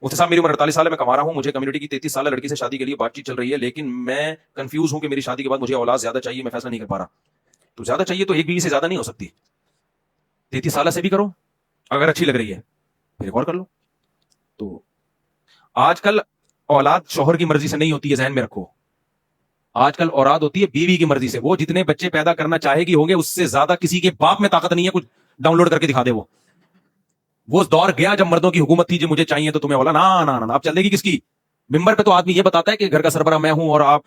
مفتی صاحب میری عمر 48 سال ہے, میں کما رہا ہوں, مجھے کمیونٹی کی 33 سالہ لڑکی سے شادی کے لیے بات چیت چل رہی ہے, لیکن میں کنفیوز ہوں کہ میری شادی کے بعد مجھے اولاد زیادہ چاہیے, میں فیصلہ نہیں کر پا رہا. تو زیادہ چاہیے تو ایک بیوی سے زیادہ نہیں ہو سکتی, 33 سالہ سے بھی کرو, اگر اچھی لگ رہی ہے پھر ایک اور کر لو. تو آج کل اولاد شوہر کی مرضی سے نہیں ہوتی ہے, ذہن میں رکھو. آج کل اولاد ہوتی ہے بیوی کی مرضی سے. وہ جتنے بچے پیدا کرنا چاہے گی ہوں گے, اس سے زیادہ کسی کے باپ میں طاقت نہیں ہے کچھ ڈاؤن لوڈ کر کے دکھا دے. وہ دور گیا جب مردوں کی حکومت تھی, جو مجھے چاہیے تو تمہیں بولا نا اب چلے گی کس کی. ممبر پہ تو آدمی یہ بتاتا ہے کہ گھر کا سربراہ میں ہوں اور آپ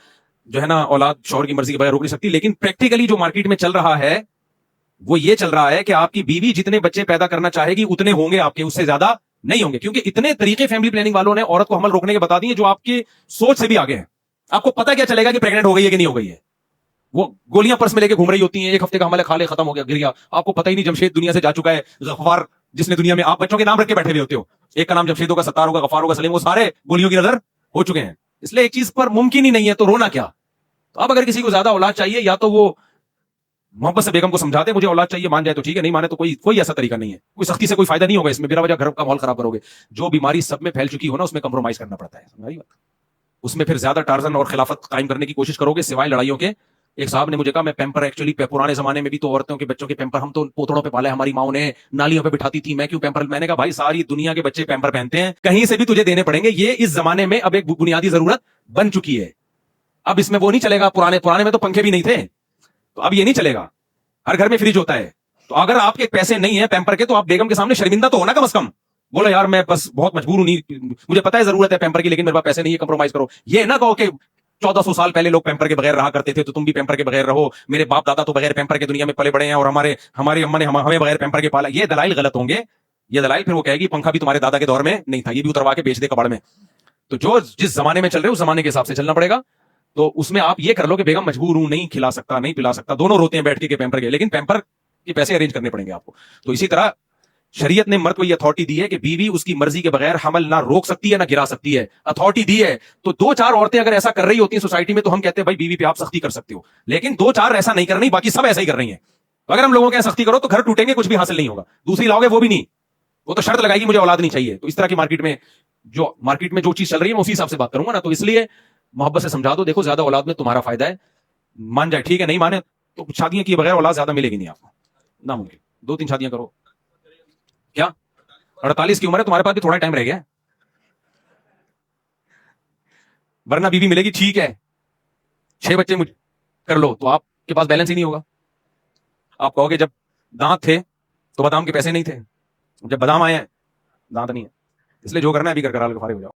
جو ہے نا اولاد شوہر کی مرضی کے بغیر روک نہیں سکتی, لیکن پریکٹیکلی جو مارکیٹ میں چل رہا ہے وہ یہ چل رہا ہے کہ آپ کی بیوی جتنے بچے پیدا کرنا چاہے گی اتنے ہوں گے آپ کے, اس سے زیادہ نہیں ہوں گے. کیونکہ اتنے طریقے فیملی پلاننگ والوں نے عورت کو حمل روکنے کے بتا دیے جو آپ کی سوچ سے بھی آگے ہیں. آپ کو پتا کیا چلے گا کہ پریگنٹ ہو گئی ہے کہ نہیں ہو گئی ہے. وہ گولیاں پرس میں لے کے گھوم رہی ہوتی ہیں, ایک ہفتے کا حمل ہے, کھا لے ختم ہو گیا, گر گیا, آپ کو پتہ ہی نہیں جمشید دنیا سے جا چکا ہے. غفار جس نے دنیا میں آپ بچوں کے نام رکھ کے بیٹھے ہوئے ہوتے ہو, ایک کا نام جمشید ہوگا, ستار ہوگا, غفار ہوگا, سلیم, وہ سارے گولیوں کی نظر ہو چکے ہیں. اس لیے ایک چیز پر ممکن ہی نہیں ہے تو رونا کیا. تو اب اگر کسی کو زیادہ اولاد چاہیے, یا تو وہ محبت سے بیگم کو سمجھاتے مجھے اولاد چاہیے, مان جائے تو ٹھیک ہے, نہیں مانے تو کوئی ایسا طریقہ نہیں ہے. کوئی سختی سے کوئی فائدہ نہیں ہوگا اس میں, بلا وجہ گھر کا ماحول خراب کرو گے. جو بیماری سب میں پھیل چکی ہو نا, اس میں کمپرومائز کرنا پڑتا ہے, سمجھ بات. اس میں پھر زیادہ ٹارزن اور خلافت قائم کرنے کی کوشش کرو گے سوائے لڑائیوں کے. ایک صاحب نے مجھے کہا میں پیمپر ایکچولی پرانے زمانے میں بھی تو عورتوں کے بچوں کے پیمپر ہم تو پوتڑوں پہ پالے, ہماری ماؤں نے نالیوں پہ بٹھاتی تھی, میں کیوں پیمپر. میں نے کہا بھائی ساری دنیا کے بچے پیمپر پہنتے ہیں, کہیں سے بھی تجھے دینے پڑیں گے. یہ اس زمانے میں اب ایک بنیادی ضرورت بن چکی ہے. اب اس میں وہ نہیں چلے گا, پرانے میں تو پنکھے بھی نہیں تھے, تو اب یہ نہیں چلے گا. ہر گھر میں فریج ہوتا ہے. تو اگر آپ کے پیسے نہیں ہیں پیمپر کے, تو آپ بیگم کے سامنے شرمندہ تو ہونا کم از کم. بولو یار میں بس بہت مجبور ہوں, نہیں مجھے پتا ہے ضرورت ہے پیمپر کی, لیکن میرے پاس پیسے نہیں ہے, کمپرومائز کرو. یہ نہ کہو کہ 1400 سال پہلے لوگ پیمپر کے بغیر رہا کرتے تھے تو تم بھی پیمپر کے بغیر رہو, میرے باپ دادا تو بغیر پیمپر کے دنیا میں پلے بڑے ہیں, اور ہماری اما نے ہمیں بغیر پیمپر کے پالا. یہ دلائل غلط ہوں گے. یہ دلائل پھر وہ کہے گی پنکھا بھی تمہارے دادا کے دور میں نہیں تھا, یہ بھی اتروا کے بیچ دے کباڑ میں. تو جو جس زمانے میں چل رہے اس زمانے کے حساب سے چلنا پڑے گا. تو اس میں آپ یہ کر لو کہ بیگم مجبور ہوں, نہیں کھلا سکتا, نہیں پلا سکتا, دونوں روتے ہیں بیٹھ کے پیمپر کے, لیکن پیمپر کے پیسے ارینج کرنے پڑیں گے آپ کو. تو اسی طرح شریعت نے مرد کو یہ اتھارٹی دی ہے کہ بیوی اس کی مرضی کے بغیر حمل نہ روک سکتی ہے نہ گرا سکتی ہے, اتھارٹی دی ہے. تو 2-4 عورتیں اگر ایسا کر رہی ہوتی ہیں سوسائٹی میں تو ہم کہتے ہیں بھائی بیوی پہ آپ سختی کر سکتے ہو, لیکن 2-4 ایسا نہیں کر رہی, باقی سب ایسا ہی کر رہی ہیں. اگر ہم لوگوں کے سختی کرو تو گھر ٹوٹیں گے, کچھ بھی حاصل نہیں ہوگا. دوسری لاؤ گے وہ بھی نہیں, وہ تو شرط لگائے گی مجھے اولاد نہیں چاہیے. تو اس طرح کی مارکیٹ میں جو چیز چل رہی ہے میں اسی حساب سے بات کروں گا نا. تو اس لیے محبت سے سمجھا دو, دیکھو زیادہ اولاد میں تمہارا فائدہ ہے, مان جائے ٹھیک ہے, نہیں مانے تو شادیاں کیے بغیر اولاد زیادہ ملے گی نہیں آپ کو, ناممکن. 2-3 شادیاں کرو. کیا 48 کی عمر ہے, تمہارے پاس بھی تھوڑا ٹائم رہ گیا, ورنہ بیوی ملے گی ٹھیک ہے, 6 بچے کر لو تو آپ کے پاس بیلنس ہی نہیں ہوگا. آپ کہو گے جب دانت تھے تو بادام کے پیسے نہیں تھے, جب بادام آئے ہیں دانت نہیں ہے. اس لیے جو کرنا ہے ابھی کر کے فارغ ہو جاؤ.